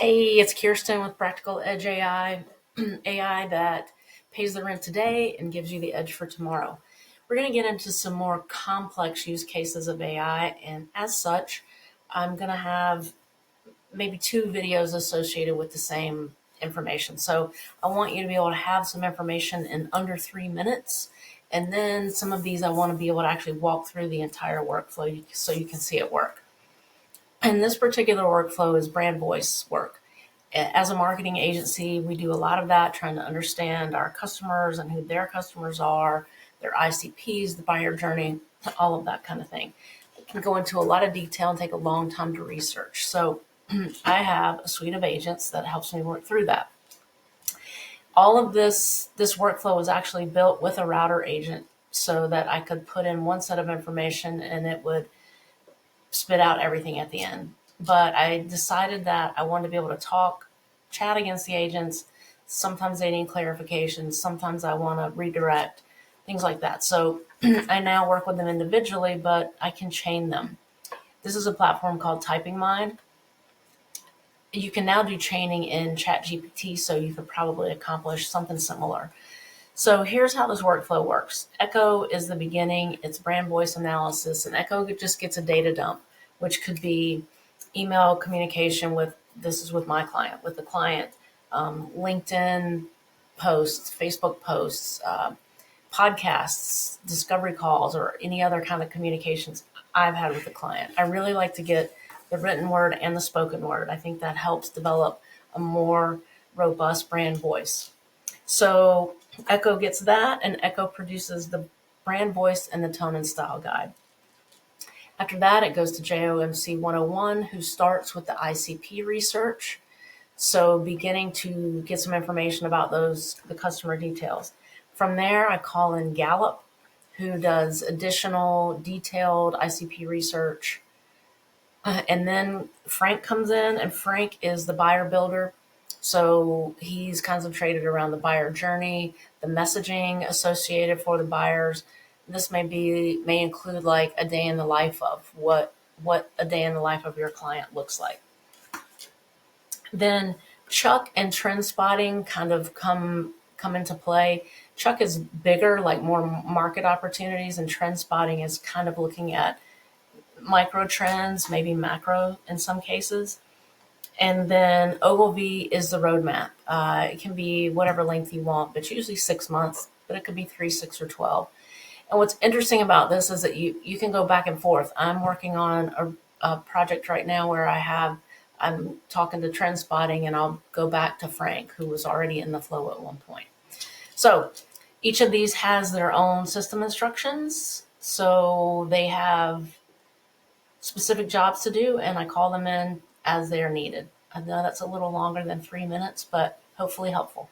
Hey, it's Kirsten with Practical Edge AI, AI that pays the rent today and gives you the edge for tomorrow. We're going to get into some more complex use cases of AI, and as such, I'm going to have maybe two videos associated with the same information. So I want you to be able to have some information in under 3 minutes, and then some of these I want to be able to actually walk through the entire workflow so you can see it work. And this particular workflow is brand voice work. As a marketing agency, we do a lot of that, trying to understand our customers and who their customers are, their ICPs, the buyer journey, all of that kind of thing. It can go into a lot of detail and take a long time to research. So I have a suite of agents that helps me work through that. All of this workflow was actually built with a router agent so that I could put in one set of information and it would spit out everything at the end. But I decided that I wanted to be able to chat against the agents. Sometimes they need clarification. Sometimes I want to redirect, things like that. So I now work with them individually, but I can chain them. This is a platform called Typing Mind. You can now do chaining in ChatGPT, so you could probably accomplish something similar. So here's how this workflow works. Echo is the beginning. It's brand voice analysis, and Echo just gets a data dump, which could be email communication this is with my client, with the client, LinkedIn posts, Facebook posts, podcasts, discovery calls, or any other kind of communications I've had with the client. I really like to get the written word and the spoken word. I think that helps develop a more robust brand voice. So Echo gets that, and Echo produces the brand voice and the tone and style guide. After that, it goes to JOMC 101, who starts with the ICP research. So beginning to get some information about the customer details. From there, I call in Gallup, who does additional detailed ICP research. And then Frank comes in, and Frank is the buyer builder. So he's concentrated around the buyer journey, the messaging associated for the buyers. This may include like a day in the life of what a day in the life of your client looks like. Then Chuck and trend spotting kind of come into play. Chuck is bigger, like more market opportunities, and trend spotting is kind of looking at micro trends, maybe macro in some cases. And then Ogilvy is the roadmap. It can be whatever length you want, but usually 6 months, but it could be 3, 6, or 12. And what's interesting about this is that you can go back and forth. I'm working on a project right now where I'm talking to trend spotting, and I'll go back to Frank, who was already in the flow at one point. So each of these has their own system instructions. So they have specific jobs to do, and I call them in as they are needed. I know that's a little longer than 3 minutes, but hopefully helpful.